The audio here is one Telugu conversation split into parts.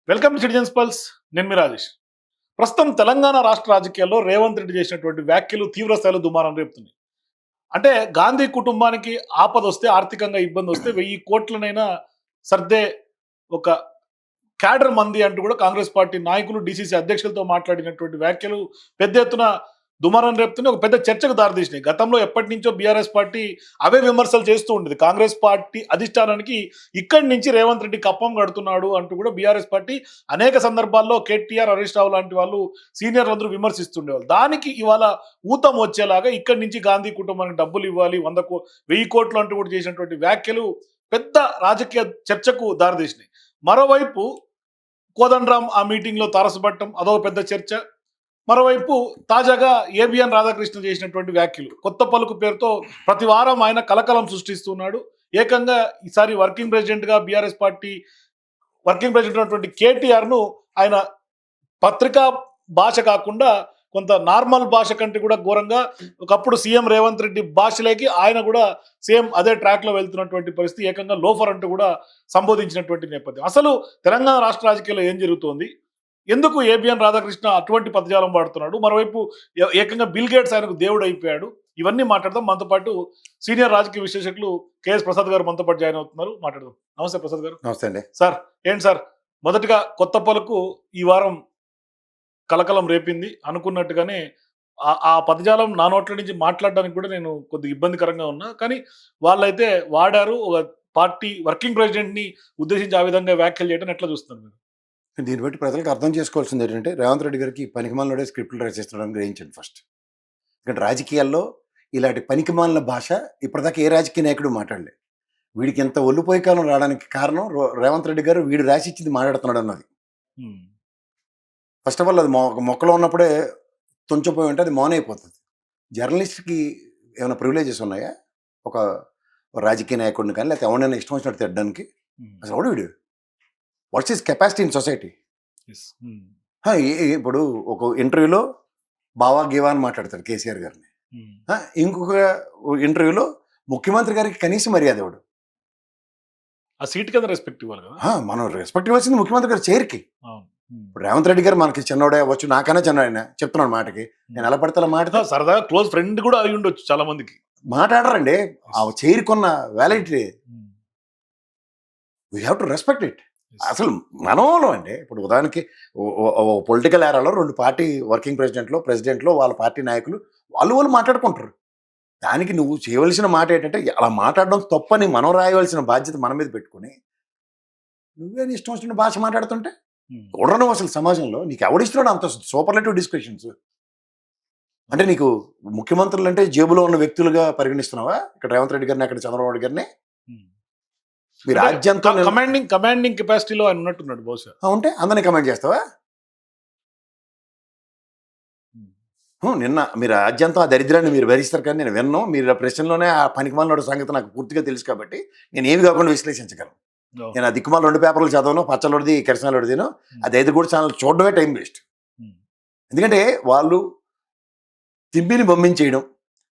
Welcome to citizens pulse. నేను మీ రాజేష్. ప్రస్తుతం తెలంగాణ రాష్ట్ర రాజకీయాల్లో రేవంత్ రెడ్డి చేసినటువంటి వ్యాఖ్యలు తీవ్ర స్థాయిలో దుమారం రేపుతున్నాయి. అంటే గాంధీ కుటుంబానికి ఆపద వస్తే, ఆర్థికంగా ఇబ్బంది వస్తే 1000 కోట్లనైనా సర్దే ఒక క్యాడర్ మంది అంటూ కూడా కాంగ్రెస్ పార్టీ నాయకులు, డీసీసీ అధ్యక్షులతో మాట్లాడినటువంటి వ్యాఖ్యలు పెద్ద ఎత్తున దుమారం రేపుతున్నాయి. ఒక పెద్ద చర్చకు దారితీసినాయి. గతంలో ఎప్పటి నుంచో బీఆర్ఎస్ పార్టీ అవే విమర్శలు చేస్తూ ఉండేది. కాంగ్రెస్ పార్టీ అధిష్టానానికి ఇక్కడి నుంచి రేవంత్ రెడ్డి కప్పం కడుతున్నాడు అంటూ కూడా బీఆర్ఎస్ పార్టీ అనేక సందర్భాల్లో కేటీఆర్, హరీష్ రావు లాంటి వాళ్ళు సీనియర్లు అందరూ విమర్శిస్తుండేవాళ్ళు. దానికి ఇవాళ ఊతం వచ్చేలాగా ఇక్కడి నుంచి గాంధీ కుటుంబానికి డబ్బులు ఇవ్వాలి, 1000 కోట్లు అంటూ కూడా చేసినటువంటి వ్యాఖ్యలు పెద్ద రాజకీయ చర్చకు దారితీసినాయి. మరోవైపు కోదండరాం ఆ మీటింగ్ లో తారసపట్టం, అదొక పెద్ద చర్చ. మరోవైపు తాజాగా ఏబిఎన్ రాధాకృష్ణ చేసినటువంటి వ్యాఖ్యలు, కొత్త పలుకు పేరుతో ప్రతి వారం ఆయన కలకలం సృష్టిస్తున్నాడు. ఏకంగా ఈసారి వర్కింగ్ ప్రెసిడెంట్ గా బీఆర్ఎస్ పార్టీ వర్కింగ్ ప్రెసిడెంట్ ఉన్నటువంటి కేటీఆర్ ను ఆయన పత్రికా భాష కాకుండా కొంత నార్మల్ భాష కంటే కూడా ఘోరంగా ఒకప్పుడు సీఎం రేవంత్ రెడ్డి భాషలోకి ఆయన కూడా సేమ్ అదే ట్రాక్ లో వెళ్తున్నటువంటి పరిస్థితి, ఏకంగా లోఫర్ అంటూ కూడా సంబోధించినటువంటి నేపథ్యం. అసలు తెలంగాణ రాష్ట్ర రాజకీయాల్లో ఏం జరుగుతోంది, ఎందుకు ఏబిఎన్ రాధాకృష్ణ అటువంటి పదజాలం వాడుతున్నాడు, మరోవైపు ఏకంగా బిల్ గేట్స్ ఆయనకు దేవుడు అయిపోయాడు, ఇవన్నీ మాట్లాడదాం. మనతో పాటు సీనియర్ రాజకీయ విశ్లేషకులు కేఎస్ ప్రసాద్ గారు మనతో పాటు జాయిన్ అవుతున్నారు. మాట్లాడదాం. నమస్తే ప్రసాద్ గారు. నమస్తే అండి సార్. ఏంటి సార్, మొదటిగా కొత్త పలుకు ఈ వారం కలకలం రేపింది. అనుకున్నట్టుగానే ఆ పదజాలం నా నోట్ల నుంచి మాట్లాడడానికి కూడా నేను కొద్దిగా ఇబ్బందికరంగా ఉన్నా, కానీ వాళ్ళైతే వాడారు. ఒక పార్టీ వర్కింగ్ ప్రెసిడెంట్ ని ఉద్దేశించి ఆ విధంగా వ్యాఖ్యలు చేయడం ఎట్లా చూస్తున్నారు మీరు? దీన్ని బట్టి ప్రజలకు అర్థం చేసుకోవాల్సింది ఏంటంటే, రేవంత్ రెడ్డి గారికి పనికిమాలలోనే స్క్రిప్ట్లు రచిస్తున్నాడని గ్రహించండి ఫస్ట్. ఎందుకంటే రాజకీయాల్లో ఇలాంటి పనికిమాలిన భాష ఇప్పటిదాకా ఏ రాజకీయ నాయకుడు మాట్లాడలే. వీడికి ఎంత ఒళ్ళుపోయి కాలం రావడానికి కారణం రేవంత్ రెడ్డి గారు వీడు రాసి ఇచ్చింది మాట్లాడుతున్నాడు అన్నది. ఫస్ట్ ఆఫ్ ఆల్ అది మొక్కలో ఉన్నప్పుడే తుంచిపోయి ఉంటే అది మౌన్ అయిపోతుంది. జర్నలిస్ట్కి ఏమైనా ప్రివిలేజెస్ ఉన్నాయా? ఒక రాజకీయ నాయకుడిని కానీ లేకపోతే ఎవరైనా ఇష్టం వచ్చినట్టు తిట్టడానికి? అసలు ఎవడు వీడు? What's his capacity in society? ఇప్పుడు ఒక ఇంటర్వ్యూలో బావా గీవా అని మాట్లాడతాడు కేసీఆర్ గారిని, ఇంకొక ఇంటర్వ్యూలో ముఖ్యమంత్రి గారికి కనీసం మర్యాద ఇవ్వడు. ఆ సీట్ కింద రెస్పెక్ట్ ఇవ్వాలి కదా. మనం రెస్పెక్ట్ ఇవ్వాల్సింది ముఖ్యమంత్రి గారి చైర్కి. ఇప్పుడు రేవంత్ రెడ్డి గారు మనకి చిన్నోడే అవ్వచ్చు, నాకైనా చిన్నోడైనా చెప్తున్నాడు మాటకి. నేను ఎలా పడితే అలా మాట సరదాగా క్లోజ్ ఫ్రెండ్ కూడా అయి ఉండొచ్చు చాలా మందికి. మాట్లాడరండి. ఆ చైర్కున్న validity we have to respect it. అసలు మనలో అండి, ఇప్పుడు ఉదాహరణకి పొలిటికల్ ఏరాలో 2 పార్టీ వర్కింగ్ ప్రెసిడెంట్లో వాళ్ళ పార్టీ నాయకులు వాళ్ళు మాట్లాడుకుంటారు. దానికి నువ్వు చేయవలసిన మాట ఏంటంటే, అలా మాట్లాడడం తప్పని మనం రాయవలసిన బాధ్యత మన మీద పెట్టుకుని నువ్వేని ఇష్టం వచ్చిన భాష మాట్లాడుతుంటే చూడను. అసలు సమాజంలో నీకు ఎవడిస్తున్నాడు అంత సూపర్లేటివ్ డిస్కషన్స్? అంటే నీకు ముఖ్యమంత్రులు అంటే జేబులో ఉన్న వ్యక్తులుగా పరిగణిస్తున్నావా? ఇక్కడ రేవంత్ రెడ్డి గారిని, అక్కడ చంద్రబాబు నాయుడు గారిని మీ రాజ్యంతో కమాండింగ్ కెపాసిటీలో ఆయన ఉన్నట్టున్నాడు బహుశా. ఉంటే అందరినీ కమాండ్ చేస్తావా? నిన్న మీరు రాజ్యంతో ఆ దరిద్రాన్ని మీరు భరిస్తారు, కానీ నేను విన్నాను. మీరు ప్రశ్నలోనే ఆ పనికిమాలిన సంగతి నాకు పూర్తిగా తెలుసు కాబట్టి నేను ఏమి కాకుండా విశ్లేషించగలను. నేను ఆ దిక్కుమాల 2 పేపర్లు చదవను, పచ్చలోడిది కిరసనాలోడిదిను, అది 5 కూడా ఛానల్ చూడడమే టైం వేస్ట్. ఎందుకంటే వాళ్ళు తిమ్మిని బొమ్మించేయడం,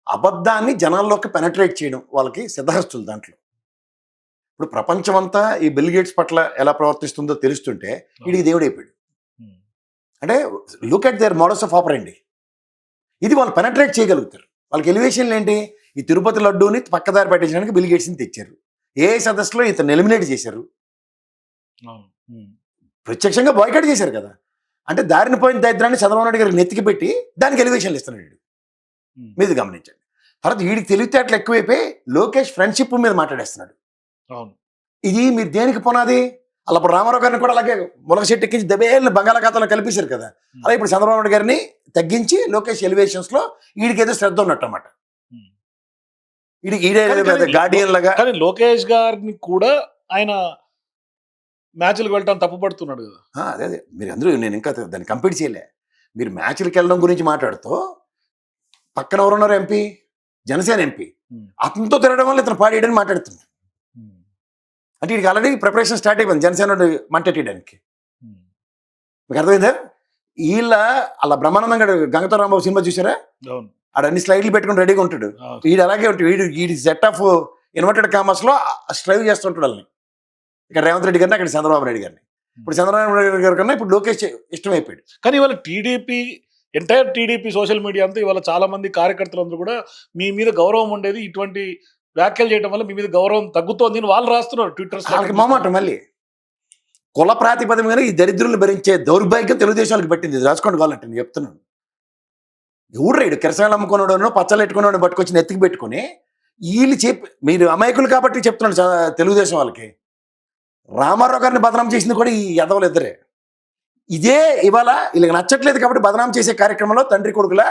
అబద్ధాన్ని జనాల్లోకి పెనట్రేట్ చేయడం వాళ్ళకి సిద్ధహస్తులు. దాంట్లో ఇప్పుడు ప్రపంచమంతా ఈ బిల్ గేట్స్ పట్ల ఎలా ప్రవర్తిస్తుందో తెలుస్తుంటే వీడికి దేవుడైపోయాడు. అంటే look at their models of ఆపరెండి. ఇది వాళ్ళు పెనట్రేట్ చేయగలుగుతారు. వాళ్ళకి ఎలివేషన్లు ఏంటి? ఈ తిరుపతి లడ్డూని పక్కదారి పట్టించడానికి బిల్ గేట్స్ని తెచ్చారు. ఏ సదస్సులో ఇతను ఎలిమినేట్ చేశారు, ప్రత్యక్షంగా బాయ్కాట్ చేశారు కదా. అంటే దారిని పోయిన దరిద్రాన్ని చంద్రబాబు నాయుడు గారికి నెత్తికి పెట్టి దానికి ఎలివేషన్లు ఇస్తున్నాడు. మీరు గమనించండి. తర్వాత వీడికి తెలివితేటలు ఎక్కువైపోయి లోకేష్ ఫ్రెండ్షిప్ మీద మాట్లాడేస్తున్నాడు. ఇది మీరు దేనికి పునాది? అలా ఇప్పుడు రామారావు గారిని కూడా అలాగే ములగ చెట్టు ఎక్కించి దబేళ్ళని బంగాళాఖాతంలో కలిపేశారు కదా. అలా ఇప్పుడు చంద్రబాబు నాయుడు గారిని తగ్గించి లోకేష్ ఎలివేషన్స్ లో వీడికి ఏదో శ్రద్ధ ఉన్నట్టు అన్నమాట. గార్డియన్ లాగా. కానీ లోకేష్ గారిని కూడా ఆయన మ్యాచ్లకు వెళ్ళడం తప్పుపడుతున్నాడు కదా. అదే మీరు అందరూ, నేను ఇంకా దాన్ని కంప్లీట్ చేయలే. మీరు మ్యాచ్లకు వెళ్ళడం గురించి మాట్లాడుతూ పక్కన ఎవరున్నారు? ఎంపీ, జనసేన ఎంపీ, అతనితో తిరగడం వల్ల ఇతను పాడేయడని మాట్లాడుతున్నాడు. అంటే వీడికి ఆల్రెడీ ప్రిపరేషన్ స్టార్ట్ అయిపోయింది జనసేన మంటెట్టడానికి. మీకు అర్థమైందా? వీళ్ళ అలా బ్రహ్మానందం గారు గంగతో రాంబాబు సినిమా చూసారా? ఆడ అన్ని స్లైడ్లు పెట్టుకుని రెడీగా ఉంటాడు. వీడు అలాగే ఉంటాడు. వీడి సెట్ ఆఫ్ ఇన్వర్టెడ్ కామర్స్ లో స్ట్రైవ్ చేస్తుంటాడు వాళ్ళని. ఇక్కడ రేవంత్ రెడ్డి గారిని, అక్కడ చంద్రబాబు నాయుడు గారిని. ఇప్పుడు చంద్రబాబు నాయుడు గారి కన్నా ఇప్పుడు లోకేష్ ఇష్టమైపోయాడు. కానీ ఇవాళ TDP entire TDP social media అంతా ఇవాళ చాలా మంది కార్యకర్తలందరూ కూడా మీ మీద గౌరవం ఉండేది, ఇటువంటి వ్యాఖ్యలు చేయడం వల్ల మీ మీద గౌరవం తగ్గుతోంది అని వాళ్ళు రాస్తున్నారు ట్విట్టర్. వాళ్ళకి మొహమాటం మళ్ళీ కుల ప్రాతిపదిక మీద ఈ దరిద్రులు భరించే దౌర్భాగ్యం తెలుగుదేశానికి పట్టింది. ఇది రాసుకోండి కావాలంటే నేను చెప్తున్నాను. ఎవడు రైడు కిరసాయలు అమ్ముకున్నాడు పచ్చళ్ళు పెట్టుకున్నాడు పట్టుకొచ్చి నెత్తికి పెట్టుకుని వీళ్ళు చెప్పి మీరు అమాయకులు కాబట్టి చెప్తున్నాడు తెలుగుదేశం వాళ్ళకి. రామారావు గారిని బదనాం చేసింది కూడా ఈ ఎదవలు ఇద్దరే. ఇదే ఇవాళ వీళ్ళకి నచ్చట్లేదు కాబట్టి బదనాం చేసే కార్యక్రమంలో తండ్రి కొడుకుల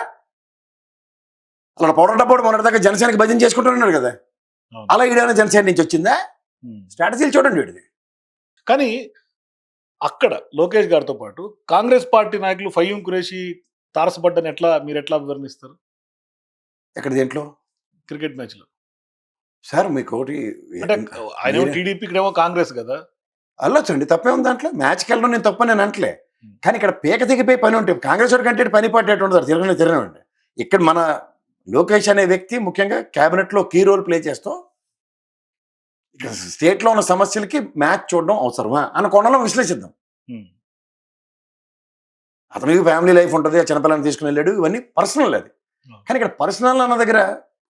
అలా పౌడర్ డబ్బోడు మొన్నటిదాకా జనసేనకి భజన చేసుకుంటున్నాడు కదా, అలా ఈడేమైనా జనసేన నుంచి వచ్చిందా? స్ట్రాటజీలు చూడండి వీడిది. కానీ అక్కడ లోకేష్ గారితో పాటు కాంగ్రెస్ పార్టీ నాయకులు ఫయ్యూం ఖురేషీ తారసపడ్డని మీరు ఎట్లా వివరణిస్తారు? ఎక్కడ దేంట్లో? క్రికెట్ మ్యాచ్ లో సార్ మీకు ఒకటి అంటే ఆయన టీడీపీ ఇక్కడేమో కాంగ్రెస్ కదా, వెళ్ళొచ్చండి, తప్పే ఉంది దాంట్లో. మ్యాచ్కి వెళ్ళడం నేను తప్పని నేను అంటలే, కానీ ఇక్కడ పీక దిగిపోయి పని ఉంటాయి. కాంగ్రెస్ వాడికి అంటే పని పట్టేట్టు ఉండదు, తిరగనివ్వండి. ఇక్కడ మన లోకేష్ అనే వ్యక్తి ముఖ్యంగా క్యాబినెట్లో కీ రోల్ ప్లే చేస్తూ ఇక్కడ స్టేట్లో ఉన్న సమస్యలకి మ్యాచ్ చూడడం అవసరమా అన్న కోణంలో విశ్లేషిద్దాం. అతనికి ఫ్యామిలీ లైఫ్ ఉంటుంది, చిన్నపిల్లని తీసుకుని వెళ్ళాడు, ఇవన్నీ పర్సనల్ అది. కానీ ఇక్కడ పర్సనల్ అన్న దగ్గర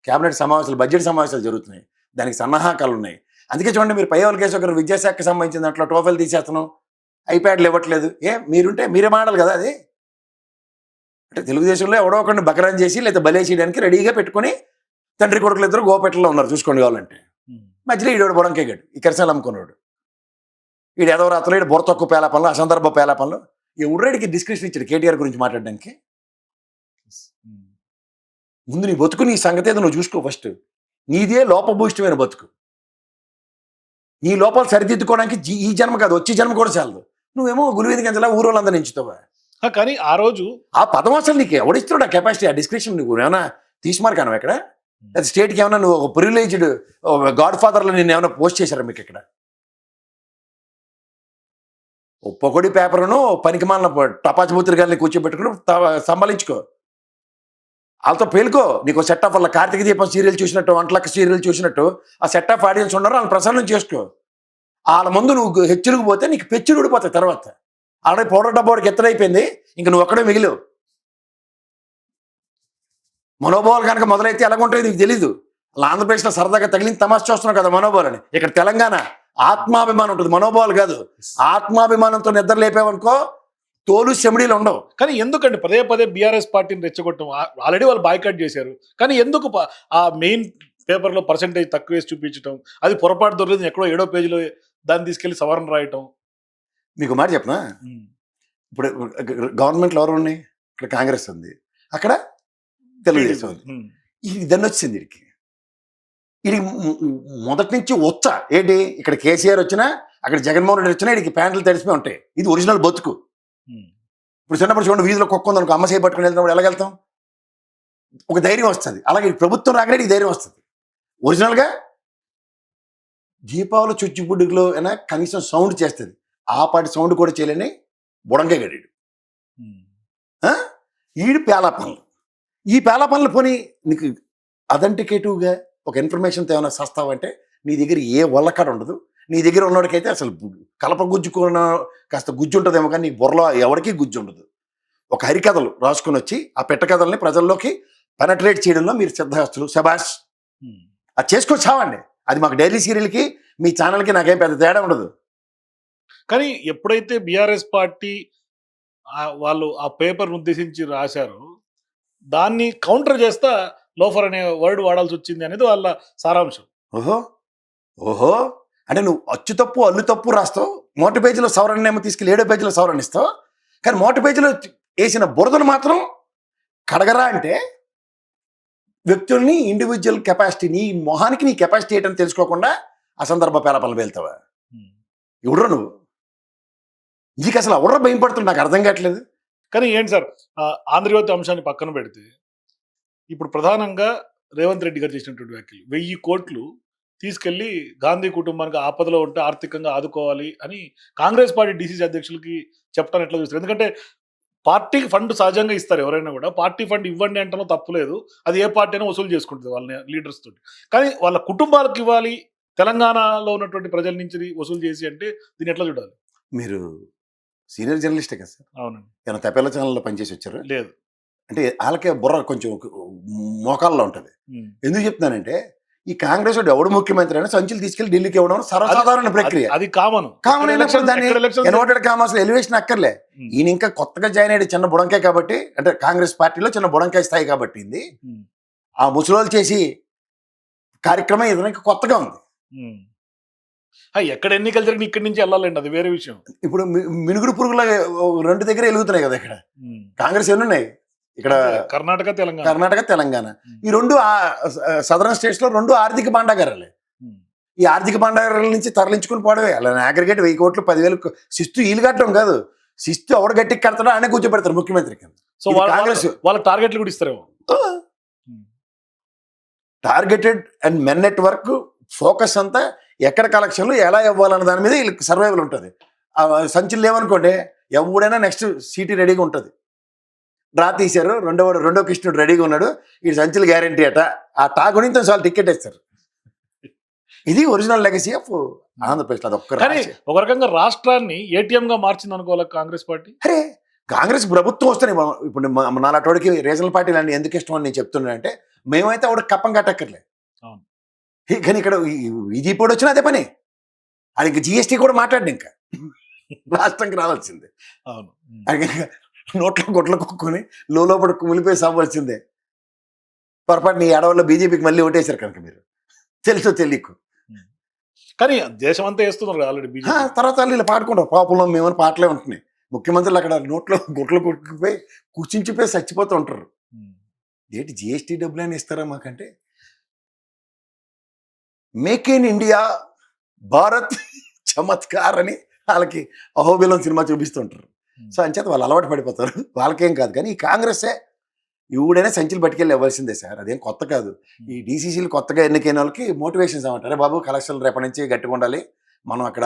క్యాబినెట్ సమావేశాలు, బడ్జెట్ సమావేశాలు జరుగుతున్నాయి, దానికి సన్నాహకాలు ఉన్నాయి. అందుకే చూడండి, మీరు పై వాళ్ళ కేసు ఒకరు విద్యాశాఖకి సంబంధించిన దాంట్లో టోఫెల్ తీసేస్తున్నాం, ఐప్యాడ్లు ఇవ్వట్లేదు. మీరుంటే మీరే మాడాలి కదా అది. అంటే తెలుగుదేశంలో ఎవడో ఒకరిని బకరాన్ చేసి లేదా బలేసేయడానికి రెడీగా పెట్టుకుని తండ్రి కొడుకులు ఇద్దరు గోపెట్టలో ఉన్నారు చూసుకోండి కావాలంటే. మధ్యలో ఈడోడు బొడంకేగాడు, ఈ కిరసాలు అమ్ముకున్నాడు, ఈడు ఎదవ రాత్రులు ఈడు బుర్ర తక్కువ పేలాపనలు, అసందర్భ పేలాపనలు. ఈ ఉర్రేడికి డిస్క్రిప్షన్ ఇచ్చాడు కేటీఆర్ గురించి మాట్లాడడానికి. ముందు నీ బతుకు, నీ సంగతి ఏదో నువ్వు చూసుకో ఫస్ట్. నీదే లోపభూయిష్టమైన బతుకు. నీ లోపాలు సరిదిద్దుకోవడానికి ఈ జన్మ కాదు, వచ్చే జన్మ కూడా చాలదు. నువ్వేమో గురువేది గంజలా ఊరోళ్ళందరూ ఎంచుతావా? కానీ ఆ రోజు ఆ పదం అసలు నీకు ఎవడిస్తున్నాడు? ఆ కెపాసిటీ, ఆ డిస్క్రిప్షన్ నువ్వు ఏమైనా తీసుమార్కాను ఎక్కడ? లేదా స్టేట్కి ఏమైనా నువ్వు ఒక ప్రివిలేజ్డ్ గాడ్ ఫాదర్లో నేను ఏమైనా పోస్ట్ చేశారా మీకు ఇక్కడ? పొగడి పేపర్ను పనికిమాలిన టపాచిబూతులు గారిని కూర్చోబెట్టుకుని సంభాలించుకో, వాళ్ళతో పేలుకో. నీకు సెట్ ఆఫ్ వాళ్ళ కార్తీక దీపం సీరియల్ చూసినట్టు, వంటలక్క సీరియల్ చూసినట్టు ఆ సెట్ ఆఫ్ ఆడియన్స్ ఉన్నారు, వాళ్ళని ప్రసారం చేసుకో. వాళ్ళ ముందు నువ్వు హెచ్చులకు పోతే నీకు పెచ్చులు ఊడిపోతాయి. తర్వాత ఆల్రెడీ పౌడర్ డబ్బాడికి ఎత్తడైపోయింది, ఇంక నువ్వు ఒక్కడే మిగిలేవు. మనోభావాలు కనుక మొదలైతే ఎలాగుంటాయో నీకు తెలీదు. అలా ఆంధ్రప్రదేశ్లో సరదాగా తగిలిన తమాషా చూస్తున్నావు కదా మనోభావాలని. ఇక్కడ తెలంగాణ ఆత్మాభిమానం ఉంటుంది, మనోభావాలు కాదు. ఆత్మాభిమానంతో నిద్ర లేపావనుకో తోలు చెమిడీలు ఉండవు. కానీ ఎందుకండి పదే పదే బీఆర్ఎస్ పార్టీని రెచ్చగొట్టం? ఆల్రెడీ వాళ్ళు బాయ్కాట్ చేశారు, కానీ ఎందుకు ఆ మెయిన్ పేపర్లో పర్సంటేజ్ తక్కువ వేసి చూపించడం, అది పొరపాటు దొరకలేదు ఎక్కడో 7వ పేజీలో దాన్ని తీసుకెళ్లి సవరణ రాయటం. మీకు మాట చెప్పనా, ఇప్పుడు గవర్నమెంట్లో ఎవరు ఉన్నాయి? ఇక్కడ కాంగ్రెస్ ఉంది, అక్కడ తెలుగుదేశం ఉంది. ఇది దాన్ని వచ్చింది వీడికి. మొదటి నుంచి వచ్చా ఏంటి? ఇక్కడ కేసీఆర్ వచ్చినా, అక్కడ జగన్మోహన్ రెడ్డి వచ్చినా వీడికి ప్యాంట్లు తడిసిపోయి ఉంటాయి. ఇది ఒరిజినల్ బతుకు. ఇప్పుడు చిన్నప్పుడు చూడండి, వీధిలో కుక్క ఉందనుకో, అమ్మ చేయి పట్టుకుని వెళ్తున్నప్పుడు ఎలాగెళ్తాం? ఒక ధైర్యం వస్తుంది. అలాగే ప్రభుత్వం రాగానే ఈ ధైర్యం వస్తుంది. ఒరిజినల్గా దీపావళి చుచ్చుబుడ్డులో అయినా కనీసం సౌండ్ చేస్తుంది, ఆ పాటి సౌండ్ కూడా చేయలేని బుడంకే గడీడు. ఈడు పేలా పనులు. ఈ పేలా పనులు పోనీ నీకు అథెంటికేటివ్గా ఒక ఇన్ఫర్మేషన్తో ఏమైనా సస్తావంటే నీ దగ్గర ఏ వల్లకాడ ఉండదు. నీ దగ్గర ఉన్నవాడికైతే అసలు కలప గుజ్జుకున్న కాస్త గుజ్జు ఉంటుందేమో, కానీ నీ బుర్రలో ఎవరికి గుజ్జు ఉండదు. ఒక హరికథలు రాసుకుని వచ్చి ఆ పెట్టకథల్ని ప్రజల్లోకి పెనట్రేట్ చేయడంలో మీరు సిద్ధహస్తులు, శబాష్. అది చేసుకొచ్చావండి. అది మాకు డైలీ సీరియల్కి మీ ఛానల్కి నాకేం పెద్ద తేడా ఉండదు. కానీ ఎప్పుడైతే బీఆర్ఎస్ పార్టీ వాళ్ళు ఆ పేపర్ ఉద్దేశించి రాశారో, దాన్ని కౌంటర్ చేస్తా లోఫర్ అనే వర్డ్ వాడాల్సి వచ్చింది అనేది వాళ్ళ సారాంశం. ఓహో అంటే నువ్వు అచ్చు తప్పు అల్లు తప్పు రాస్తావు, మోటి పేజీలో సవరణ ఏమో తీసుకెళ్ళి 7వ పేజీలో సవరణ ఇస్తావు, కానీ మోటి పేజీలో వేసిన బురదను మాత్రం కడగరా అంటే వ్యక్తుల్ని, ఇండివిజువల్ కెపాసిటీ, నీ మొహానికి నీ కెపాసిటీ ఏంటని తెలుసుకోకుండా అసందర్భ పేలపల్లి వెళ్తావా? ఎవడ్రా నువ్వు? నీకు అసలు ఎవడ్రా భయం పడుతుంది? నాకు అర్థం కావట్లేదు. కానీ ఏంటి సార్, ఆంధ్రజ్యోతి అంశాన్ని పక్కన పెడితే ఇప్పుడు ప్రధానంగా రేవంత్ రెడ్డి గారు చేసినటువంటి వ్యాఖ్యలు, 1000 కోట్లు తీసుకెళ్లి గాంధీ కుటుంబానికి ఆపదలో ఉంటే ఆర్థికంగా ఆదుకోవాలి అని కాంగ్రెస్ పార్టీ డీసీసీ అధ్యక్షులకి చెప్పడానికి ఎట్లా చూస్తారు? ఎందుకంటే పార్టీకి ఫండ్ సహజంగా ఇస్తారు, ఎవరైనా కూడా పార్టీ ఫండ్ ఇవ్వండి అంటనో తప్పులేదు, అది ఏ పార్టీ అయినా వసూలు చేసుకుంటుంది వాళ్ళ లీడర్స్ తోటి. కానీ వాళ్ళ కుటుంబాలకు ఇవ్వాలి, తెలంగాణలో ఉన్నటువంటి ప్రజల నుంచి వసూలు చేసి అంటే దీన్ని ఎట్లా చూడాలి? మీరు సీనియర్ జర్నలిస్టే కదా సార్? అవునండి. ఏమైనా తపేలా ఛానల్లో పనిచేసి వచ్చారా? లేదు. అంటే ఆళ్ళకే బుర్ర కొంచెం మోకాల్లో ఉంటది. హ్మ్. ఎందుకు చెప్తున్నానంటే, ఈ కాంగ్రెస్ వాడు ఎవడు ముఖ్యమంత్రి అయినా సంచులు తీసుకెళ్ళి ఢిల్లీకి ఇవ్వడం సర్వసాధారణ ప్రక్రియ. అది కామన్. కామన్ అయినప్పుడు దాన్ని ఇన్వర్టెడ్ కామర్స్ ఎలివేషన్ అక్కర్లే. ఈయన ఇంకా కొత్తగా జాయిన్ అయ్యాడు చిన్న బుడంకాయ కాబట్టి, అంటే కాంగ్రెస్ పార్టీలో చిన్న బుడంకాయ స్థాయి కాబట్టి ఇది. ఆ ముసలోళ్ళు చేసి కార్యక్రమం ఇతనికి కొత్తగా ఉంది. ఎక్కడ ఎన్నికలు జరిగిన ఇక్కడి నుంచి వెళ్ళాలండి, అది వేరే విషయం. ఇప్పుడు మినుగుడు పురుగుల 2 దగ్గర వెలుగుతున్నాయి కదా ఇక్కడ. కాంగ్రెస్ ఎన్ని ఉన్నాయి ఇక్కడ? కర్ణాటక, తెలంగాణ. ఈ 2 సదరన్ స్టేట్స్ లో 2 ఆర్థిక భాండాగారాలే. ఈ ఆర్థిక భాండాగారాల నుంచి తరలించుకుని పోవడమే. అలా అగ్రిగేట్ 1000 కోట్లు 10,000 శిస్తు ఈలు కట్టడం కాదు, శిస్తు ఎవడు గట్టికి కడతాడో ఆయన కూర్చోబెడతారు ముఖ్యమంత్రి కింద. సో కాంగ్రెస్ వాళ్ళ టార్గెట్లు కూడా ఇస్తారేమో. Targeted and men network focus అంతా ఎక్కడ కలెక్షన్లు ఎలా ఇవ్వాలన్న దాని మీద వీళ్ళకి సర్వైవల్ ఉంటుంది. సంచులు లేవనుకోండి, ఎవడైనా నెక్స్ట్ సీటీ రెడీగా ఉంటుంది. డ్రా తీశారు, రెండో కృష్ణుడు రెడీగా ఉన్నాడు, ఈ సంచులు గ్యారంటీ అట, ఆ టాక్ గురించి వాళ్ళు టికెట్ ఇస్తారు. ఇది ఒరిజినల్ లెగసీ ఆఫ్ ఆంధ్రప్రదేశ్. అది ఒక రకంగా రాష్ట్రాన్ని ఏటీఎం గా మార్చింది అనుకోవాలి కాంగ్రెస్ పార్టీ. అరే కాంగ్రెస్ ప్రభుత్వం వస్తేనే ఇప్పుడు నాలాటోడికి రీజనల్ పార్టీలు అన్ని ఎందుకు ఇష్టం అని నేను చెప్తున్నా అంటే, మేమైతే ఆవిడ కప్పం కట్టక్కర్లే. కానీ ఇక్కడ ఈజీపీ వచ్చినా అదే పని. అది ఇంకా జిఎస్టీ కూడా మాట్లాడి ఇంకా రాష్ట్రంకి రావాల్సిందే. అవును, నోట్లో గొడ్లు కొక్కుని లోపల కుమిలిపోయి సావాల్సిందే. పొరపాటు నీ ఏడవల్లో బీజేపీకి మళ్ళీ ఓటేశారు కనుక మీరు తెలుసో తెలియకు. కానీ దేశం అంతా వేస్తున్నారు ఆల్రెడీ బీజేపీ. తర్వాత వీళ్ళు పాడుకుంటారు, పాపంలో మేమని పాటలే ఉంటున్నాయి. ముఖ్యమంత్రులు అక్కడ నోట్లో గొడ్లు కొట్టుకుపోయి కూర్చుంచిపోయి చచ్చిపోతూ ఉంటారు. ఏంటి జిఎస్టీ డబ్బులు అని ఇస్తారా మాకంటే? Make in India, Bharat Chamatkar అని వాళ్ళకి అహోబిలం సినిమా చూపిస్తుంటారు. సో అంచేత వాళ్ళు అలవాటు పడిపోతారు, వాళ్ళకేం కాదు. కానీ ఈ కాంగ్రెస్సే ఎవడైనా సంచులు పట్టుకెళ్ళి ఇవ్వాల్సిందే సార్, అదేం కొత్త కాదు. ఈ డీసీసీలు కొత్తగా ఎన్నికైన వాళ్ళకి మోటివేషన్స్ ఏమంటారు, బాబు కలెక్షన్లు రేపటి నుంచి గట్టిగా ఉండాలి, మనం అక్కడ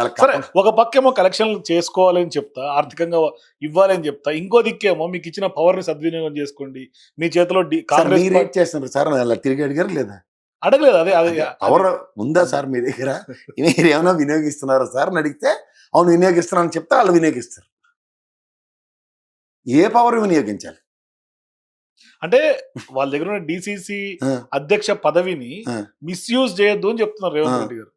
ఒక పక్కేమో కలెక్షన్లు చేసుకోవాలని చెప్తా, ఆర్థికంగా ఇవ్వాలని చెప్తా, ఇంకో దిక్కేమో మీకు ఇచ్చిన పవర్ ని సద్వినియోగం చేసుకోండి, మీ చేతిలో రేట్ చేస్తున్నారు సార్. అలా తిరిగి అడిగారు లేదా? అడగలేదు. అదే పవర్ ఉందా సార్ మీ దగ్గర, మీరు ఏమైనా వినియోగిస్తున్నారా సార్ అని అడిగితే, అవును వినియోగిస్తున్నారని చెప్తే వాళ్ళు వినియోగిస్తారు. ఏ పవర్ వినియోగించాలి అంటే వాళ్ళ దగ్గర ఉన్న డిసిసి అధ్యక్ష పదవిని మిస్యూజ్ చేయొద్దు అని చెప్తున్నారు రేవంత్ రెడ్డి గారు.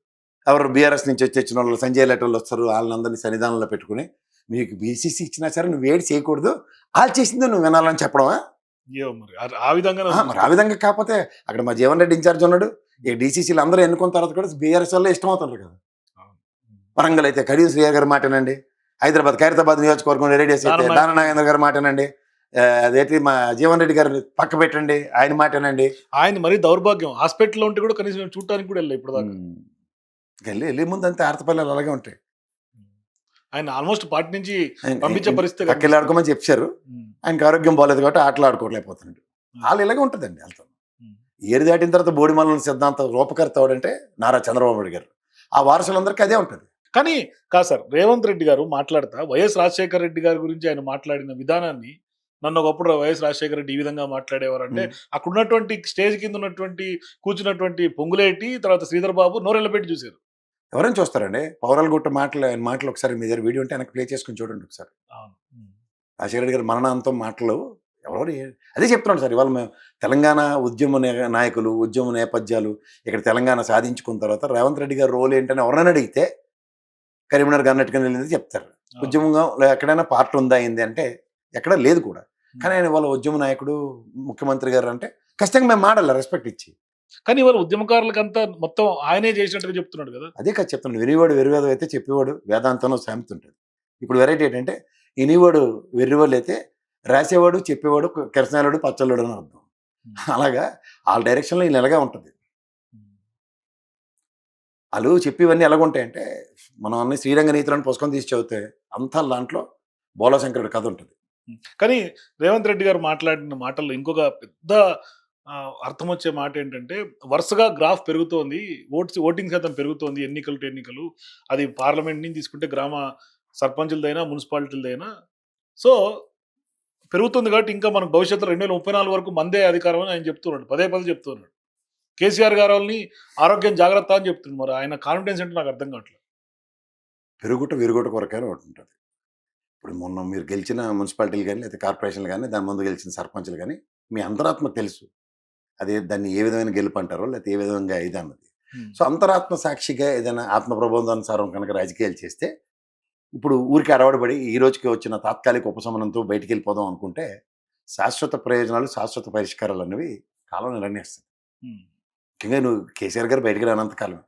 ఎవరు బీఆర్ఎస్ నుంచి వచ్చిన వాళ్ళు, సంజయ్ లెట్ వాళ్ళు వస్తారు, వాళ్ళందరినీ సన్నిధానంలో పెట్టుకుని మీకు బీసీసీ ఇచ్చినా సరే నువ్వు వేడి చేయకూడదు, వాళ్ళు చేసింది నువ్వు వినాలని చెప్పడమా? మరి ఆ విధంగా మరి ఆ విధంగా కాకపోతే అక్కడ మా జీవన్ రెడ్డి ఇన్ఛార్జ్ ఉన్నాడు, ఈ డీసీసీలు అందరూ ఎన్నుకున్న తర్వాత కూడా బీఆర్ఎస్ వల్ల ఇష్టం అవుతుంటారు కదా. వరంగల్ అయితే కడియం శ్రీయర్ గారు మాటనండి, హైదరాబాద్ ఖైరతాబాద్ నియోజకవర్గం రేడియస్ అయితే దాన నాగేంద్ర గారు మాటనండి, అదేంటి మా జీవన్ రెడ్డి గారు పక్క పెట్టండి ఆయన మాటనండి. ఆయన మరీ దౌర్భాగ్యం, హాస్పిటల్లో ఉంటే కూడా కనీసం చూడటానికి కూడా వెళ్ళి ఇప్పుడు దాకా వెళ్ళే ముందు అంతే ఆడతపల్లెలు అలాగే ఉంటాయి. ఆయన ఆల్మోస్ట్ పార్టీ నుంచి పంపించే పరిస్థితి పక్కకి ఆడుకోమని చెప్పారు, ఆయనకి ఆరోగ్యం బాగాలేదు కాబట్టి ఆటలు ఆడుకోలేకపోతున్నాడు. వాళ్ళు ఇలాగే ఉంటుందండి. వాళ్ళతో ఏరు దాటిన తర్వాత బోడిమల్ల సిద్ధాంతం రూపకర్త ఎవడంటే నారా చంద్రబాబు నాయుడు గారు. ఆ వారసులందరికీ అదే ఉంటుంది. కానీ కాదు సార్, రేవంత్ రెడ్డి గారు మాట్లాడతా వైఎస్ రాజశేఖర రెడ్డి గారి గురించి ఆయన మాట్లాడిన విధానాన్ని, నన్ను ఒకప్పుడు వైఎస్ రాజశేఖర రెడ్డి ఈ విధంగా మాట్లాడేవారు అంటే, అక్కడ ఉన్నటువంటి స్టేజ్ కింద ఉన్నటువంటి కూర్చున్నటువంటి పొంగులేటి, తర్వాత శ్రీధర్ బాబు నోరెళ్ళపెట్టి చూశారు. ఎవరైనా చూస్తారండి పౌరాల గుట్ట మాటలు ఒకసారి మీ దగ్గర వీడియో ఉంటే వెనక్కి ప్లే చేసుకుని చూడండి ఒకసారి. రాజశేఖర రెడ్డి గారు మరణాంతం మాటలు ఎవరు అదే చెప్తున్నాడు సార్. ఇవాళ మేము తెలంగాణ ఉద్యమ నాయకులు, ఉద్యమ నేపథ్యాలు ఇక్కడ తెలంగాణ సాధించుకున్న తర్వాత రేవంత్ రెడ్డి గారు రోల్ ఏంటని ఎవరైనా అడిగితే కరీంనగర్ అన్నట్టుగా వెళ్ళింది చెప్తారు. ఉద్యమంగా ఎక్కడైనా పార్ట్ ఉందా అయింది అంటే ఎక్కడ లేదు కూడా. కానీ ఆయన వాళ్ళ ఉద్యమ నాయకుడు ముఖ్యమంత్రి గారు అంటే ఖచ్చితంగా మేము మాడాలి రెస్పెక్ట్ ఇచ్చి. కానీ వాళ్ళ ఉద్యమకారులకంతా మొత్తం ఆయనే చేసినట్టుగా చెప్తున్నాడు కదా. అదే కదా చెప్తున్నాడు, వినివాడు వెర్రివేదం అయితే చెప్పేవాడు వేదాంతంలో సామెత ఉంటుంది. ఇప్పుడు వెరైటీ ఏంటంటే వినివాడు వెర్రివాళ్ళు అయితే రాసేవాడు చెప్పేవాడు కిరసనాలుడు పచ్చళ్ళుడు అని అర్థం. అలాగా వాళ్ళ డైరెక్షన్లో ఈయన ఎలాగా ఉంటుంది. వాళ్ళు చెప్పేవన్నీ ఎలాగుంటాయంటే, మనం అన్ని శ్రీరంగ నీతులను పుస్తకం తీసి చదివితే అంతా దాంట్లో బోలాశంకరుడి కథ ఉంటుంది. కానీ రేవంత్ రెడ్డి గారు మాట్లాడిన మాటల్లో ఇంకొక పెద్ద అర్థం వచ్చే మాట ఏంటంటే, వరుసగా గ్రాఫ్ పెరుగుతోంది, ఓటింగ్ శాతం పెరుగుతోంది, ఎన్నికలు టు ఎన్నికలు, అది పార్లమెంట్ నుంచి తీసుకుంటే గ్రామ సర్పంచులదైనా మున్సిపాలిటీలదైనా. సో పెరుగుతుంది కాబట్టి ఇంకా మనకు భవిష్యత్తులో 2034 వరకు మందే అధికారం అని ఆయన చెప్తున్నాడు, పదే చెప్తున్నాడు. కేసీఆర్ గారు వాళ్ళని ఆరోగ్యం జాగ్రత్త అని చెప్తున్నాడు. మరి ఆయన కాన్ఫిడెన్స్ అంటే నాకు అర్థం కావట్లేదు. పెరుగుట విరుగుట కొరకైనా ఒకటి ఉంటుంది. ఇప్పుడు మొన్న మీరు గెలిచిన మున్సిపాలిటీలు కానీ లేకపోతే కార్పొరేషన్లు కానీ దాని ముందు గెలిచిన సర్పంచ్లు కానీ మీ అంతరాత్మ తెలుసు అదే దాన్ని ఏ విధమైన గెలుపు అంటారో లేకపోతే ఏ విధంగా ఇది అన్నది. సో అంతరాత్మ సాక్షిగా ఏదైనా ఆత్మ ప్రబోధానుసారం కనుక రాజకీయాలు చేస్తే ఇప్పుడు ఊరికి అరవడబడి ఈ రోజుకి వచ్చిన తాత్కాలిక ఉపశమనంతో బయటికి వెళ్ళిపోదాం అనుకుంటే శాశ్వత ప్రయోజనాలు శాశ్వత పరిష్కారాలు అనేవి కాలం నిర్ణయిస్తుంది. ముఖ్యంగా నువ్వు కేసీఆర్ గారు బయటికి రానంతకాలం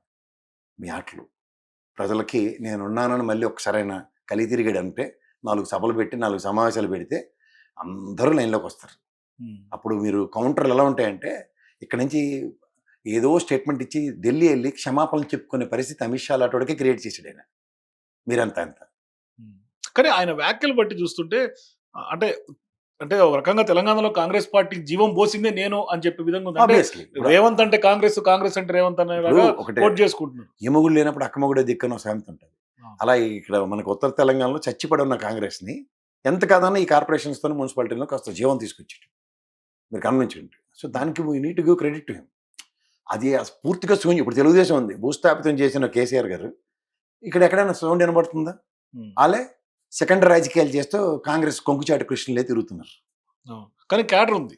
మీ ఆటలు ప్రజలకి నేనున్నానని మళ్ళీ ఒకసారైనా కలిగి తిరిగాడు అంటే 4 సభలు పెట్టి 4 సమావేశాలు పెడితే అందరూ లైన్లోకి వస్తారు. అప్పుడు మీరు కౌంటర్లు ఎలా ఉంటాయంటే ఇక్కడ నుంచి ఏదో స్టేట్మెంట్ ఇచ్చి ఢిల్లీ వెళ్ళి క్షమాపణలు చెప్పుకునే పరిస్థితి అమిత్ షా లాంటి క్రియేట్ చేసాడు ఆయన. మీరంతా అంత కానీ ఆయన వ్యాఖ్యలు బట్టి చూస్తుంటే అంటే అంటే ఒక రకంగా తెలంగాణలో కాంగ్రెస్ పార్టీకి జీవం పోసిందే నేను అని చెప్పే విధంగా ఉంది. అంటే ఆబ్వియస్లీ రేవంత్ అంటే కాంగ్రెస్, కాంగ్రెస్ అంటే రేవంత్ అనేలాగా ఒకటే కోట్ చేసుకుంటున్నారు. ఎముగుడు లేనప్పుడు అక్కమగుడే దిక్కన సామెత ఉంటుంది. ఆ. అలా ఇక్కడ మనకు ఉత్తర తెలంగాణలో చచ్చిపడి ఉన్న కాంగ్రెస్ని ఎంత కాదన్నా ఈ కార్పొరేషన్స్తో మున్సిపాలిటీలో కాస్త జీవం తీసుకొచ్చాడు. మీరు గమనించండి. సో దానికి need give credit to him. అది పూర్తిగా శూన్యం. ఇప్పుడు తెలుగుదేశం ఉంది భూస్థాపితం చేసిన కేసీఆర్ గారు ఇక్కడ ఎక్కడైనా సౌండ్ వినబడుతుందా? వాళ్ళే సెకండరీ రాజకీయాలు చేస్తూ కాంగ్రెస్ కొంకుచాటు కృష్ణలే తిరుగుతున్నారు. కానీ క్యాడర్ ఉంది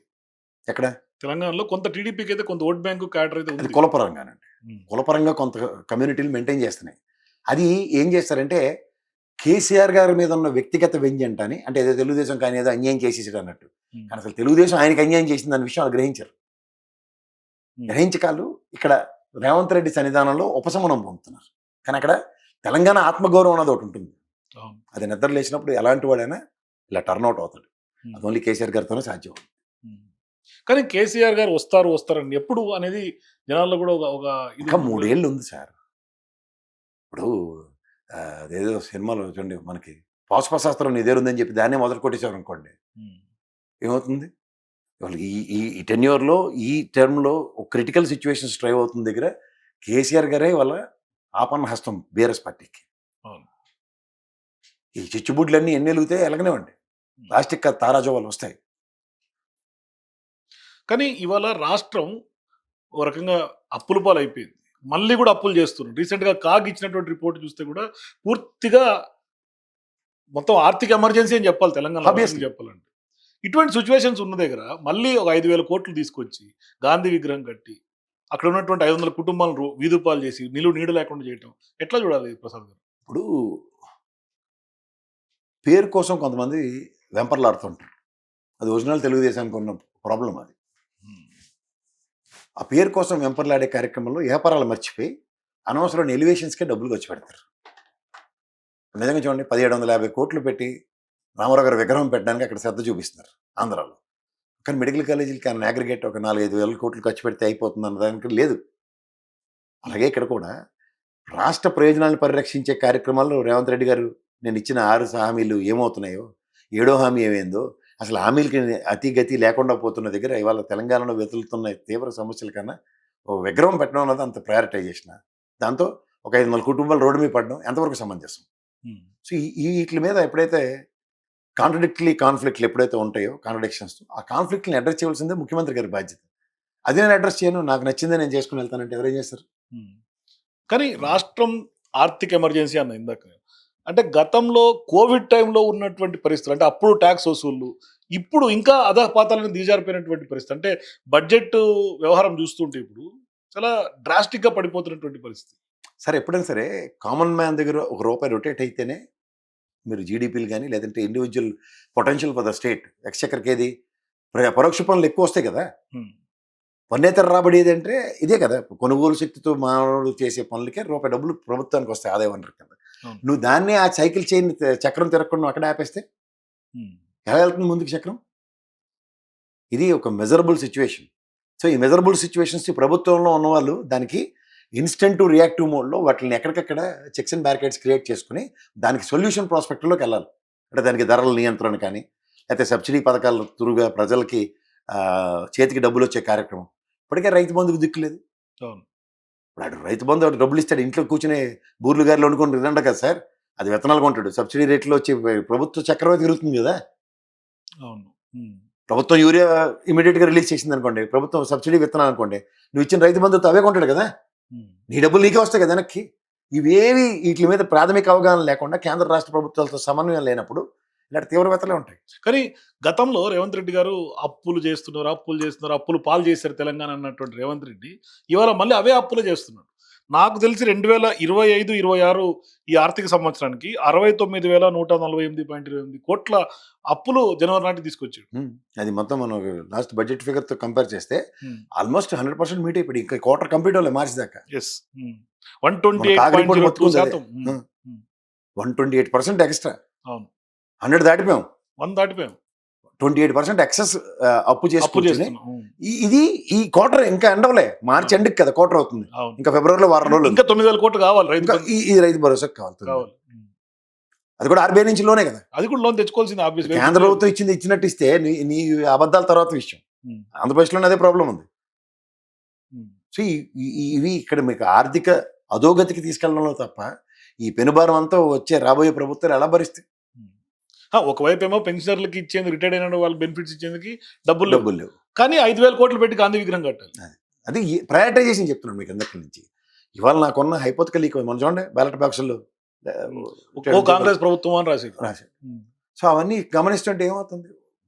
ఎక్కడ తెలంగాణలో, కొంత టీడీపీకి అయితే కొంత ఓట్ బ్యాంకు క్యాడర్ అయితే అది ఉంది. కులపరంగానండి. కులపరంగా కొంత కమ్యూనిటీలు మెయింటైన్ చేస్తున్నాయి. అది ఏం చేస్తారంటే కేసీఆర్ గారి మీద ఉన్న వ్యక్తిగత వ్యంగ్యంట అని, అంటే ఏదో తెలుగుదేశం కానీ ఏదో అన్యాయం చేసేసాడు అన్నట్టు. కానీ అసలు తెలుగుదేశం ఆయనకి అన్యాయం చేసింది అనే విషయం వాళ్ళు గ్రహించారు. గ్రహించకాలు ఇక్కడ రేవంత్ రెడ్డి సన్నిధానంలో ఉపశమనం పొందుతున్నారు. కానీ అక్కడ తెలంగాణ ఆత్మగౌరవం అన్నది ఒకటి ఉంటుంది. అది నిద్ర లేచినప్పుడు ఎలాంటి వాడైనా ఇలా టర్న్అవుట్ అవుతాడు. అది ఓన్లీ కేసీఆర్ గారితోనే సాధ్యం. కానీ కేసీఆర్ గారు వస్తారని ఎప్పుడు అనేది జనాల్లో కూడా ఒక ఇంకా 3 ఏళ్ళు ఉంది సార్. ఇప్పుడు అదేదో సినిమాలో చూడండి మనకి పాశుపశాస్త్రం నీ దగ్గర ఉందని చెప్పి దాన్నే మొదలు కొట్టేశారు అనుకోండి, ఏమవుతుంది? వాళ్ళకి ఈ టెన్యూర్లో ఈ టర్మ్లో ఒక క్రిటికల్ సిచ్యువేషన్స్ డ్రైవ్ అవుతుంది దగ్గర కేసీఆర్ గారే వాళ్ళ ఆపన్న హస్తం బీఆర్ఎస్ పార్టీకి. ఈ చిచ్చుబుడ్లన్నీ ఎన్ని వెలుగుతాయి ఎలాగనేవండి, ప్లాస్టిక్ తారాజోవాలు వస్తాయి. కానీ ఇవాళ రాష్ట్రం ఒక రకంగా అప్పుల పాలు అయిపోయింది, మళ్ళీ కూడా అప్పులు చేస్తున్నారు. రీసెంట్గా కాగ్ ఇచ్చినటువంటి రిపోర్ట్ చూస్తే కూడా పూర్తిగా మొత్తం ఆర్థిక ఎమర్జెన్సీ అని చెప్పాలి తెలంగాణ చెప్పాలంటే. ఇటువంటి సిచ్యువేషన్స్ ఉన్న దగ్గర మళ్ళీ ఒక 5,000 కోట్లు తీసుకొచ్చి గాంధీ విగ్రహం కట్టి అక్కడ ఉన్నటువంటి 500 కుటుంబాలను వీధుపాలు చేసి నీడు లేకుండా చేయటం ఎట్లా చూడాలి ప్రసాద్ గారు? ఇప్పుడు పేరు కోసం కొంతమంది వెంపర్లాడుతుంటారు. అది ఒరిజినల్ తెలుగుదేశానికి ఉన్న ప్రాబ్లం. అది ఆ పేరు కోసం వెంపర్లాడే కార్యక్రమంలో వ్యాపారాలు మర్చిపోయి అనవసరమైన ఎలివేషన్స్కే డబ్బులు ఖర్చు పెడతారు. నిజంగా చూడండి, 1750 కోట్లు పెట్టి రామారావు గారి విగ్రహం పెట్టడానికి అక్కడ శ్రద్ధ చూపిస్తున్నారు ఆంధ్రాలో. కానీ మెడికల్ కాలేజీలకి ఆయన అగ్రిగేట్ ఒక 4-5 వేల కోట్లు ఖర్చు పెడితే అయిపోతుంది అన్నదానికి లేదు. అలాగే ఇక్కడ కూడా రాష్ట్ర ప్రయోజనాలను పరిరక్షించే కార్యక్రమాల్లో రేవంత్ రెడ్డి గారు నేను ఇచ్చిన 6 హామీలు ఏమవుతున్నాయో, 7వ హామీ ఏమైందో, అసలు హామీలకి అతిగతి లేకుండా పోతున్న దగ్గర ఇవాళ తెలంగాణలో వెతులుతున్న తీవ్ర సమస్యల కన్నా ఒక విగ్రహం పెట్టడం అన్నది అంత ప్రయారిటైజేషన్. దాంతో ఒక 500 కుటుంబాలు రోడ్డు మీద పడడం ఎంతవరకు సమంజసం? సో వీటి మీద ఎప్పుడైతే కాన్ఫ్లిక్ట్లు ఎప్పుడైతే ఉంటాయో, కాంట్రడిక్షన్స్, ఆ కాన్ఫ్లిక్ట్ని అడ్రస్ చేయవలసిందే ముఖ్యమంత్రి గారి బాధ్యత. అది నేను అడ్రస్ చేయను, నాకు నచ్చిందే నేను చేసుకుని వెళ్తానంటే ఎవరేం చేస్తారు? కానీ రాష్ట్రం ఆర్థిక ఎమర్జెన్సీ అన్న ఇందాక, అంటే గతంలో కోవిడ్ టైంలో ఉన్నటువంటి పరిస్థితులు, అంటే అప్పుడు ట్యాక్స్ వసూళ్ళు, ఇప్పుడు ఇంకా అధపాతాలను దిగజారిపోయినటువంటి పరిస్థితి, అంటే బడ్జెట్ వ్యవహారం చూస్తుంటే ఇప్పుడు చాలా డ్రాస్టిక్గా పడిపోతున్నటువంటి పరిస్థితి. సరే, ఎప్పుడైనా సరే కామన్ మ్యాన్ దగ్గర ₹1 రొటేట్ అయితేనే మీరు జీడిపిలు కానీ లేదంటే individual potential for the state ఎక్స్‌చెక్కర్‌కి ఏది పరోక్ష పనులు ఎక్కువ వస్తాయి కదా. పన్నేతర రాబడి ఏదంటే ఇదే కదా. కొనుగోలు శక్తితో మానవుడు చేసే పనులకే ₹1 డబ్బులు ప్రభుత్వానికి వస్తాయి ఆదాయ వనరు కింద. నువ్వు దాన్నే ఆ సైకిల్ చైన్ చక్రం తిరగకుండా అక్కడ ఆపేస్తే ఎలా వెళ్తుంది ముందుకు చక్రం? ఇది ఒక మెజరబుల్ సిచ్యువేషన్. సో ఈ మెజరబుల్ సిచ్యువేషన్స్ ప్రభుత్వంలో ఉన్నవాళ్ళు దానికి ఇన్స్టెంట్ టు రియాక్టివ్ మోడ్లో వాటిని ఎక్కడికక్కడ చెక్స్ అండ్ బ్యారికేడ్స్ క్రియేట్ చేసుకుని దానికి సొల్యూషన్ ప్రాస్పెక్ట్లోకి వెళ్ళాలి. అంటే దానికి ధరల నియంత్రణ కానీ, లేకపోతే సబ్సిడీ పథకాల త్రూగా ప్రజలకి చేతికి డబ్బులు వచ్చే కార్యక్రమం. ఇప్పటికే రైతు బంధుకు దిక్కులేదు. ఇప్పుడు రైతు బంధు డబ్బులు ఇస్తాడు, ఇంట్లో కూర్చునే బూర్లు గారిలో వండుకొని తినండి కదా సార్, అది విత్తనాలు కొంటాడు. సబ్సిడీ రేట్లో వచ్చి ప్రభుత్వ చక్రమే తిరుగుతుంది కదా. ప్రభుత్వం యూరియా ఇమీడియట్గా రిలీజ్ చేసింది అనుకోండి, ప్రభుత్వం సబ్సిడీ విత్తనాలు అనుకోండి, నువ్వు ఇచ్చిన రైతు బంధుతో అవే కొంటాడు కదా. నీ డబ్బులు నీకే వస్తాయి కదా వెనక్కి. ఇవేవి వీటి మీద ప్రాథమిక అవగాహన లేకుండా కేంద్ర రాష్ట్ర ప్రభుత్వాలతో సమన్వయం లేనప్పుడు ఇలాంటి తీవ్రవేత్తలే ఉంటాయి. కానీ గతంలో రేవంత్ రెడ్డి గారు అప్పులు చేస్తున్నారు, అప్పులు పాలు చేశారు తెలంగాణ అన్నటువంటి రేవంత్ రెడ్డి ఇవాళ మళ్ళీ అవే అప్పులు చేస్తున్నాడు. నాకు తెలిసి 2025-26 ఈ ఆర్థిక సంవత్సరానికి 69,148.28 కోట్ల అప్పులు జనవరి నాటికి తీసుకొచ్చాడు. అది మొత్తం మనం లాస్ట్ బడ్జెట్ ఫిగర్ తో కంపేర్ చేస్తే Hmm. ఆల్మోస్ట్ 100% మీట్ అయిపోయి ఇంకా క్వార్టర్ కంప్లీట్ అవ్వలేదు మార్చి దాకా. Yes. 128.02%. 128% ఎక్స్ట్రా, అవును, 100 దాటిపోయాం, 100 దాటిపోయాం, 28% ఎక్సెస్ అప్పు అప్పు చేసుకుంటుంది. చేస్తున్నాం. ఇది ఈ క్వార్టర్ ఇంకా ఎండవలే, మార్చి ఎండ్కి కదా క్వార్టర్ అవుతుంది, అవును, ఇంకా ఫిబ్రవరిలో వారం రోజులు ఇంకా 9,000 కోట్లు కావాలి రైతు ఇంకా బంధు ఈ రైతు భరోసాకు కావాలి. కావాలి. అది కూడా ఆర్బీఐ నుంచి లోనే కదా, అది కూడా లోన్ తెచ్చుకోవాల్సింది ఆబ్వియస్లీ. కేంద్ర ప్రభుత్వం ఇచ్చినట్టు ఇస్తే నీ అబద్ధాల తర్వాత విషయం. ఆంధ్రప్రదేశ్లోనే అదే ప్రాబ్లం ఉంది. సో ఇవి ఇక్కడ మీకు ఆర్థిక అధోగతికి తీసుకెళ్లడంలో తప్ప ఈ పెనుభారం అంతా వచ్చే రాబోయే ప్రభుత్వాలు ఎలా భరిస్తాయి? ఒకవైపు ఏమో పెన్షనర్లకి ఇచ్చేందుకు, రిటైర్డ్ అయిన వాళ్ళకి బెనిఫిట్స్ ఇచ్చేందుకు డబ్బులు లేవు, కానీ 5,000 కోట్లు పెట్టి గాంధీ విగ్రహం కట్టాలి. అది ప్రయారిటైజేషన్ చెప్తున్నాను మీకు అందరి నుంచి. ఇవాళ నాకున్న హైపోతికల్ మనం చూడండి బ్యాలెట్ బాక్సుల్లో కాంగ్రెస్ ప్రభుత్వం అని రాశారు. సో అవన్నీ గమనిస్తుంటే ఏమవుతుంది,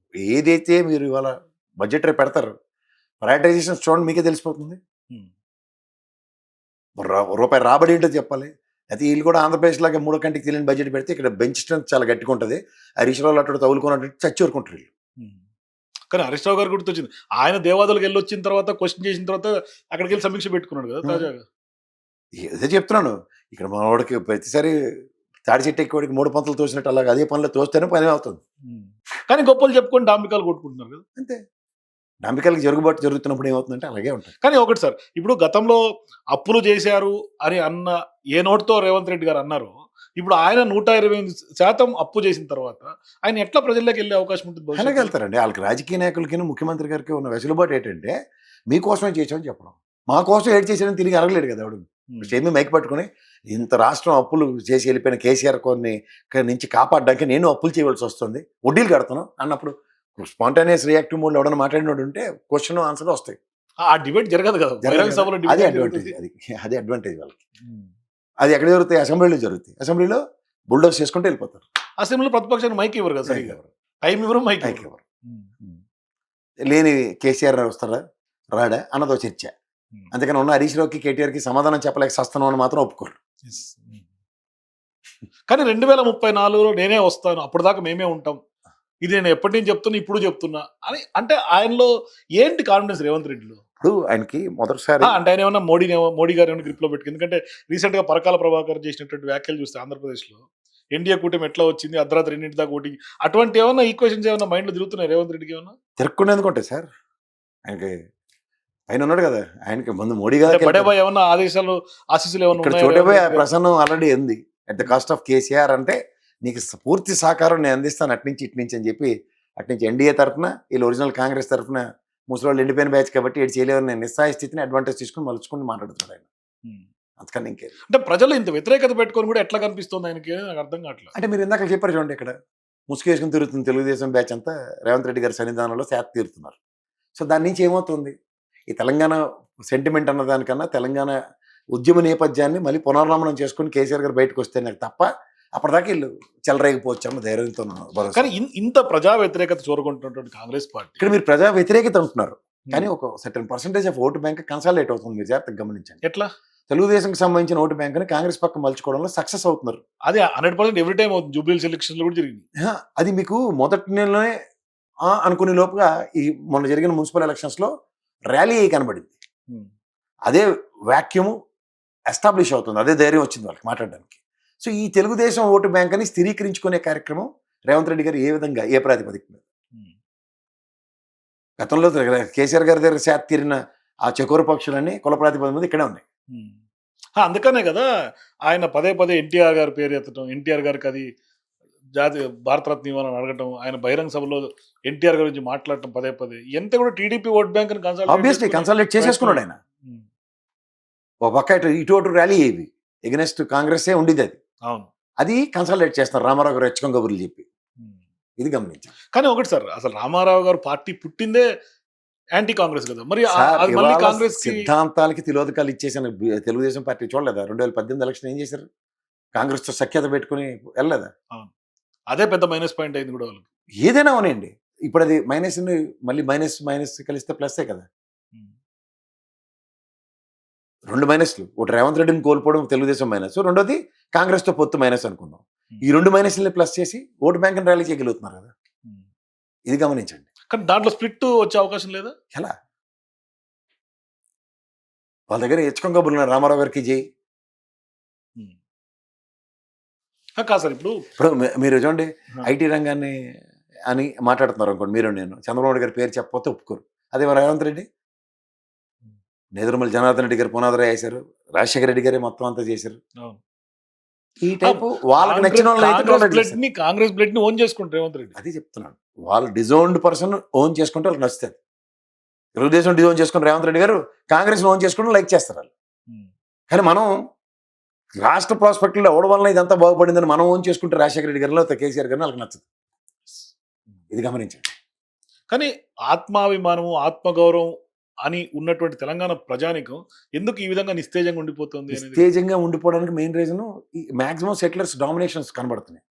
ఏదైతే మీరు ఇవాళ బడ్జెట్ రేపు పెడతారు, ప్రయారిటైజేషన్ చూడండి మీకే తెలిసిపోతుంది. రూపాయి రాబడి ఏంటో చెప్పాలి. అయితే వీళ్ళు కూడా ఆంధ్రప్రదేశ్ లాగా 3 కంటికి తెలియని బడ్జెట్ పెడితే ఇక్కడ బెంచ్ స్ట్రెంత్ చాలా గట్టిగా ఉంటుంది. హరీష్ రావు అటు తగులుకున్నట్టు చచ్చి ఊరుకుంటారు వీళ్ళు. కానీ హరీష్ రావు గారు గుర్తొచ్చింది, ఆయన దేవాదులకు వెళ్ళి వచ్చిన తర్వాత క్వశ్చన్ చేసిన తర్వాత అక్కడికి వెళ్ళి సమీక్ష పెట్టుకున్నాడు కదా తాజాగా. అదే చెప్తున్నాను, ఇక్కడ మా వాడికి ప్రతిసారి తాడి చెట్టు ఎక్కువడికి 3 పంతులు తోసినట్టు అలాగే అదే పనిలో తోస్తేనే పని అవుతుంది. కానీ గొప్పలు చెప్పుకొని డాంబికాలు కొట్టుకుంటున్నారు కదా. అంతే, డాంబికాలకి జరుగుబాటు జరుగుతున్నప్పుడు ఏమవుతుందంటే అలాగే ఉంటుంది. కానీ ఒకటి సార్, ఇప్పుడు గతంలో అప్పులు చేశారు అని అన్న ఏ నోటితో రేవంత్ రెడ్డి గారు అన్నారు, ఇప్పుడు ఆయన 128% అప్పు చేసిన తర్వాత ఆయన ఎట్లా ప్రజల్లోకి వెళ్ళే అవకాశం ఉంటుంది? అలాగే వెళ్తారండి. వాళ్ళకి రాజకీయ నాయకులకి ముఖ్యమంత్రి గారికి ఉన్న వెసులుబాటు ఏంటంటే మీకోసమే చేసామని చెప్పడం, మా కోసం ఏడు చేసాడని తిరిగి అడగలేడు కదా ఆవిడ. ఏమీ మైక్ పట్టుకుని ఇంత రాష్ట్రం అప్పులు చేసి వెళ్ళిపోయిన కేసీఆర్ కొన్ని నుంచి కాపాడడానికి నేను అప్పులు చేయవలసి వస్తుంది, వడ్డీలు కడుతున్నాను అన్నప్పుడు స్పాంటేనియస్ రియాక్టివ్ మోడ్లో ఎవడన్నా మాట్లాడినోడు ఉంటే క్వశ్చన్ ఆన్సర్ వస్తాయి. ఆ డిబేట్ జరగదు కదా, అది అడ్వాంటేజ్, అది అడ్వాంటేజ్ వాళ్ళకి. అది ఎక్కడ జరుగుతాయి? అసెంబ్లీలో జరుగుతాయి. అసెంబ్లీలో బుల్డోస్ చేసుకుంటూ వెళ్ళిపోతారు. అసెంబ్లీలో ప్రతిపక్షానికి మైక్ ఇవ్వరు కదా, సరిగ్గా టైం ఇవ్వరు, మైక్ ఇవ్వరు. లేని కేసీఆర్ వస్తారా రాడా అన్నదో చర్చ. అందుకని ఉన్న హరీష్ రావుకి కేటీఆర్కి సమాధానం చెప్పలేక సస్తున్నాం అని మాత్రం ఒప్పుకోరు. కానీ 2034లో నేనే వస్తాను, అప్పుడు దాకా మేమే ఉంటాం, ఇది నేను ఎప్పటి నుంచి చెప్తున్నా ఇప్పుడు చెప్తున్నా అని అంటే ఆయనలో ఏంటి కాన్ఫిడెన్స్ రేవంత్ రెడ్డిలో? ఇప్పుడు ఆయనకి మొదటిసారి అంటే ఆయన ఏమన్నా మోడీ గారు ఏమైనా గ్రిప్ లో పెట్టుకు, ఎందుకంటే రీసెంట్ గా పరకాల ప్రభాకర్ చేసినటువంటి వ్యాఖ్యలు చూస్తే ఆంధ్రప్రదేశ్ లో ఎన్డీఏ కూటమి ఎట్లా వచ్చింది, అర్ధరాత్రి 2 దాకా ఓటింగ్, అటువంటి ఏమన్నా ఈక్వేషన్స్ ఏమన్నా మైండ్ లో తిరుగుతున్నాయి రేవంత్ రెడ్డికి? ఏమన్నా తిరగకుండా ఎందుకుంటాయి సార్, ఆయనకి ఆయన ఉన్నాడు కదా, ఆయనకి ముందు మోడీ గారు బడేబాయ్ ఏమన్నా ఆదేశాలు ఆశీస్సులు ఏమన్నా చోటేబాయ్ ప్రసన్నం ఆల్రెడీ ఉంది at the cost of KCR. అంటే నీకు పూర్తి సహకారం నేను అందిస్తాను అట్నుంచి ఇట్నుంచి అని చెప్పి, అట్నుంచి ఎన్డీఏ తరఫున వీళ్ళు ఒరిజినల్ కాంగ్రెస్ తరఫున ముసలి ఎండిపోయిన బ్యాచ్ కాబట్టి ఏడు చేయలేరు, నేను నిస్సాయ స్థితిని అడ్వాంటేజ్ తీసుకుని మలుచుకుని మాట్లాడుతున్నాడు ఆయన. అందుకని ఇంకే అంటే ప్రజలు ఇంత వ్యతిరేకత పెట్టుకొని కూడా ఎట్లా కనిపిస్తుంది ఆయనకి నాకు అర్థం కావట్లేదు. అంటే మీరు ఇందాక చెప్పారు చూడండి, ఇక్కడ ముసుగేసుకుని తిరుగుతుంది తెలుగుదేశం బ్యాచ్ అంతా రేవంత్ రెడ్డి గారి సన్నిధానంలో శాత తీరుతున్నారు. సో దాని నుంచి ఏమవుతుంది, ఈ తెలంగాణ సెంటిమెంట్ అన్నదానికన్నా తెలంగాణ ఉద్యమ నేపథ్యాన్ని మళ్ళీ పునర్నామనం చేసుకుని కేసీఆర్ గారు బయటకు వస్తే నాకు తప్ప అప్పటిదాకా వీళ్ళు చెలరేగిపోవచ్చు అన్న ధైర్యంతో. కానీ ఇంత ప్రజా వ్యతిరేకత చూరగొంటున్నటువంటి కాంగ్రెస్ పార్టీ ఇక్కడ మీరు ప్రజా వ్యతిరేకత అంటున్నారు, కానీ ఒక certain percentage of vote bank consolidate అవుతుంది. మీరు జాగ్రత్తగా గమనించండి. ఎట్లా తెలుగుదేశంకి సంబంధించిన ఓటు బ్యాంక్ ని కాంగ్రెస్ పక్క మలుచుకోవడంలో సక్సెస్ అవుతున్నారు. అది 100% ఎవ్రీ టైం అవుతుంది, జూబ్లీ ఎలక్షన్స్ లో కూడా జరిగింది. అది మీకు మొదటి నెలలోనే అనుకునే లోపుగా ఈ మొన్న జరిగిన మున్సిపల్ ఎలక్షన్స్ లో ర్యాలీ కనబడింది. అదే వాక్యూమ్ ఎస్టాబ్లిష్ అవుతుంది, అదే ధైర్యం వచ్చింది వాళ్ళకి మాట్లాడడానికి. సో ఈ తెలుగుదేశం ఓటు బ్యాంక్ అని స్థిరీకరించుకునే కార్యక్రమం రేవంత్ రెడ్డి గారు ఏ విధంగా, ఏ ప్రాతిపదిక మీద, గతంలో కేసీఆర్ గారి దగ్గర శాత తీరిన ఆ చకోర పక్షులన్నీ కుల ప్రాతిపదిక మీద ఇక్కడే ఉన్నాయి. అందుకనే కదా ఆయన పదే ఎన్టీఆర్ గారి పేరు ఎత్తడం, ఎన్టీఆర్ గారికి అది జాతీయ భారతరత్న ఇవ్వాలని అడగటం, ఆయన బహిరంగ సభలో ఎన్టీఆర్ గురించి మాట్లాడటం పదే ఎంత కూడా TDP vote bank obviously consolidate చేసేసుకున్నాడు ఆయన. ఒక పక్క ఇటు ర్యాలీ ఏవి ఎగనెస్ట్ కాంగ్రెస్ ఉండేది, అది అవును, అది కన్సాలిడేట్ చేస్తారు రామారావు గారు రెచ్చకం కబుర్లు చెప్పి. ఇది గమనించారు. కానీ ఒకటి సార్, అసలు రామారావు గారు పార్టీ పుట్టిందే యాంటీ కాంగ్రెస్ కదా మరి సార్, అది మళ్ళీ ఇవాళ కాంగ్రెస్ కి సిద్ధాంతాలకి తిలోదకాలు ఇచ్చేసిన తెలుగుదేశం పార్టీ చూడలేదా? 2018 ఎలక్షన్ ఏం చేశారు? కాంగ్రెస్ తో సఖ్యత పెట్టుకుని వెళ్ళలేదా? అదే పెద్ద మైనస్ పాయింట్ అయింది కూడా వాళ్ళకి. ఏదైనా అవునండి. ఇప్పుడు అది మైనస్ మళ్ళీ మైనస్ మైనస్ కలిస్తే ప్లస్సే కదా. 2 మైనస్లు. ఒకటి రేవంత్ రెడ్డిని కోల్పోవడం తెలుగుదేశం మైనస్, రెండోది కాంగ్రెస్ తో పొత్తు మైనస్ అనుకుందాం. ఈ 2 మైనస్ని ప్లస్ చేసి ఓటు బ్యాంక్ ర్యాలీ చేయగలుగుతున్నారు కదా. ఇది గమనించండి. కానీ దాంట్లో స్ప్లిట్ వచ్చే అవకాశం లేదా? ఎలా వాళ్ళ దగ్గర హెచ్చుకం కబుర్లు రామారావు గారికి జై. కాదు సార్ ఇప్పుడు ఇప్పుడు మీరు చూడండి, ఐటీ రంగాన్ని అని మాట్లాడుతున్నారు అనుకోండి, మీరు నేను చంద్రబాబు నాయుడు గారి పేరు చెప్పకపోతే ఒప్పుకోరు. అదే మరి రేవంత్ రెడ్డి, నేదురుమల్లి జనార్దన్ రెడ్డి గారు పునాదురా వేశారు, రాజశేఖర రెడ్డి గారే మొత్తం అంతా చేశారు. ఈ టైపు వాళ్ళకి నచ్చిన కాంగ్రెస్ బ్లడ్ ని ఓన్ చేసుకుంటారు రేవంత్ రెడ్డి. అది చెప్తున్నాడు. వాళ్ళు డిజోన్డ్ పర్సన్ ఓన్ చేసుకుంటే వాళ్ళకి నచ్చుతుంది. తెలుగుదేశం డిజోన్ చేసుకుని రేవంత్ రెడ్డి గారు కాంగ్రెస్ ఓన్ చేసుకుంటే లైక్ చేస్తారు వాళ్ళు. కానీ మనం రాష్ట్ర ప్రాస్పెక్ట్లో ఎవరి వలన ఇదంతా బాగుపడిందని మనం ఓన్ చేసుకుంటే రాజశేఖర రెడ్డి గారిలో కేసీఆర్ గారిని వాళ్ళకి నచ్చదు. ఇది గమనించండి. కానీ ఆత్మాభిమానము ఆత్మగౌరవం అని ఉన్నటువంటి తెలంగాణ ప్రజానికం ఎందుకు ఈ విధంగా నిస్తేజంగా ఉండిపోతుంది? నిస్తేజంగా ఉండిపోవడానికి మెయిన్ రీజన్ ఈ మాక్సిమం సెటిలర్స్ డామినేషన్స్ కనబడుతున్నాయి.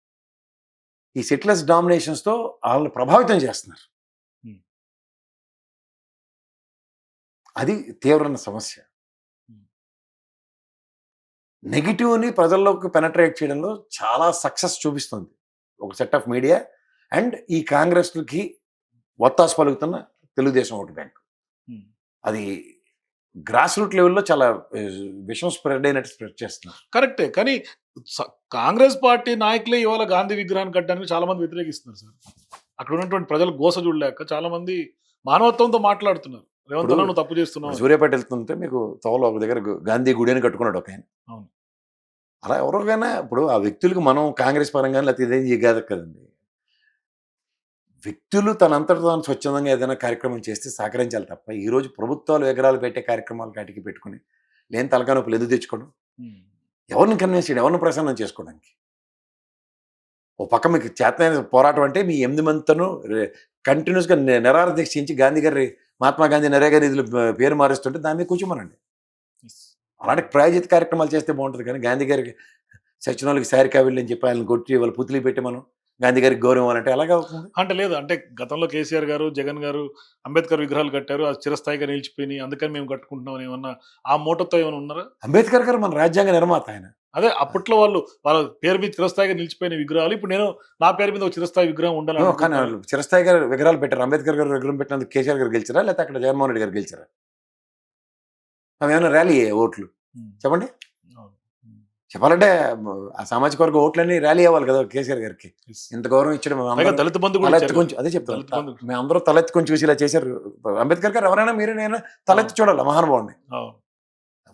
ఈ సెటిలర్స్ డామినేషన్స్ తో వాళ్ళని ప్రభావితం చేస్తున్నారు. అది తీవ్రమైన సమస్య. నెగిటివ్ని ప్రజల్లోకి పెనట్రేట్ చేయడంలో చాలా సక్సెస్ చూపిస్తుంది ఒక సెట్ ఆఫ్ మీడియా అండ్ ఈ కాంగ్రెస్కి ఒత్తాసు పలుకుతున్న తెలుగుదేశం ఓటు బ్యాంక్. అది గ్రాస్ రూట్ లెవెల్లో చాలా విషయం స్ప్రెడ్ అయినట్టు స్ప్రెడ్ చేస్తున్నారు. కరెక్టే. కానీ కాంగ్రెస్ పార్టీ నాయకులే ఇవాళ గాంధీ విగ్రహాన్ని కట్టడానికి చాలా మంది వ్యతిరేకిస్తున్నారు సార్. అక్కడ ఉన్నటువంటి ప్రజలు గోస చూడలేక చాలా మంది మానవత్వంతో మాట్లాడుతున్నారు. రేవంత్ నువ్వు తప్పు చేస్తున్నావు. సూర్యాపేట వెళ్తుంటే మీకు తోవలో ఒక దగ్గర గాంధీ గుడి అని కట్టుకున్నాడు ఒక ఆయన. అవును. అలా ఎవరికైనా ఇప్పుడు ఆ వ్యక్తులకు మనం కాంగ్రెస్ పరంగా లేకపోతే ఇదేం కాదు కదండి. వ్యక్తులు తనంతట తాను స్వచ్ఛందంగా ఏదైనా కార్యక్రమం చేస్తే సహకరించాలి తప్ప ఈరోజు ప్రభుత్వాలు విగ్రహాలు పెట్టే కార్యక్రమాలు కాటికి పెట్టుకుని లేని తలకాయ నొప్పులు ఎందుకు తెచ్చుకోవడం? ఎవరిని కన్విన్స్ చేయడం, ఎవరిని ప్రసన్నం చేసుకోవడానికి? ఓ పక్క మీకు చేతనైన పోరాటం అంటే మీ 8 మందితోనూ కంటిన్యూస్గా నిరాహార దీక్ష చేయించి గాంధీ గారి మహాత్మా గాంధీ నరేగా నిధులు పేరు మారుస్తుంటే దాని మీద కూర్చోమనండి. అలాంటి ప్రాయోజిత కార్యక్రమాలు చేస్తే బాగుంటుంది. కానీ గాంధీ గారికి సచిన వాళ్ళకి శారీ కావిళ్ళు అని చెప్పి ఆయన కొట్టి వాళ్ళు పుత్తులు పెట్టి మనం గాంధీ గారికి గౌరవం అంటే ఎలాగా అవుతుంది? అంటే లేదు, అంటే గతంలో కేసీఆర్ గారు జగన్ గారు అంబేద్కర్ విగ్రహాలు కట్టారు, అది చిరస్థాయిగా నిలిచిపోయినాయి, అందుకని మేము కట్టుకుంటున్నాం ఏమన్నా ఆ మోటతో ఏమైనా ఉన్నారా? అంబేద్కర్ గారు మన రాజ్యాంగ నిర్మాత ఆయన. అదే అప్పట్లో వాళ్ళ పేరు మీద చిరస్థాయిగా నిలిచిపోయిన విగ్రహాలు ఇప్పుడు నేను నా పేరు మీద ఒక చిరస్థాయి విగ్రహం ఉండాలి. కానీ వాళ్ళు చిరస్థాయి గారు విగ్రహాలు పెట్టారు. అంబేద్కర్ గారు విగ్రహం పెట్టినందుకు కేసీఆర్ గారు గెలిచారా లేకపోతే అక్కడ జగన్మోహన్ రెడ్డి గారు గెలిచారా? అవి ఏమైనా ర్యాలీ ఓట్లు చెప్పండి. చెప్పాలంటే ఆ సామాజిక వర్గ ఓట్లన్నీ ర్యాలీ అవ్వాలి కదా కేసీఆర్ గారికి. ఇంత గౌరవం ఇచ్చడం దళిత బంధు కొంచెం అదే చెప్తాను. మేము అందరూ తలెత్తి కొంచెం చూసి ఇలా చేశారు. అంబేద్కర్ గారు ఎవరైనా మీరు నేను తలెత్తి చూడాలి మహానుభావుని.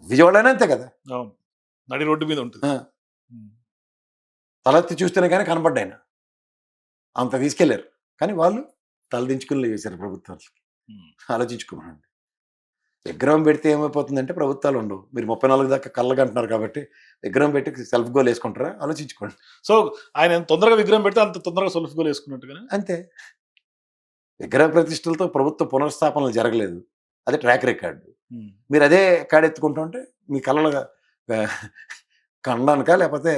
విజయవాడనే అంతే కదా, నడి రోడ్డు మీద ఉంటుంది. తలెత్తి చూస్తేనే కానీ కనపడ్డాయన అంత తీసుకెళ్లారు. కానీ వాళ్ళు తలదించుకుని చేశారు ప్రభుత్వాలకి. ఆలోచించుకోమండి. విగ్రహం పెడితే ఏమైపోతుందంటే ప్రభుత్వాలు ఉండవు. మీరు 34 దాకా కళ్ళగా అంటున్నారు కాబట్టి విగ్రహం పెట్టి సెల్ఫ్ గోల్ వేసుకుంటారా? ఆలోచించుకోండి. సో ఆయన ఎంత తొందరగా విగ్రహం పెడితే అంత తొందరగా సెల్ఫ్ గోల్ వేసుకున్నట్టుగా అంతే. విగ్రహ ప్రతిష్టలతో ప్రభుత్వ పునర్స్థాపనలు జరగలేదు, అదే ట్రాక్ రికార్డు. మీరు అదే కాడెత్తుకుంటూ ఉంటే మీ కళలుగా కనడానికా లేకపోతే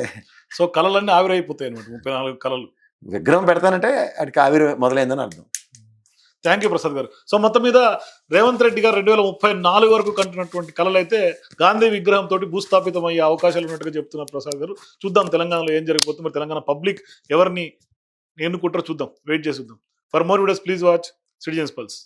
సో కళలన్నీ ఆవిరైపోతాయి అనమాట. 34 కళలు విగ్రహం పెడతానంటే వాడికి ఆవిరి మొదలైందని అర్థం. థ్యాంక్ యూ ప్రసాద్ గారు. సో మొత్తం మీద రేవంత్ రెడ్డి గారు 2034 వరకు కంటున్నటువంటి కళలు అయితే గాంధీ విగ్రహం తోటి భూస్థాపితం అయ్యే అవకాశాలు ఉన్నట్టుగా చెప్తున్నారు ప్రసాద్ గారు. చూద్దాం తెలంగాణలో ఏం జరగబోతుంది, మరి తెలంగాణ పబ్లిక్ ఎవరిని ఎన్నుకుంటారో చూద్దాం, వెయిట్ చేసి చూద్దాం. For more videos please watch citizens pulse.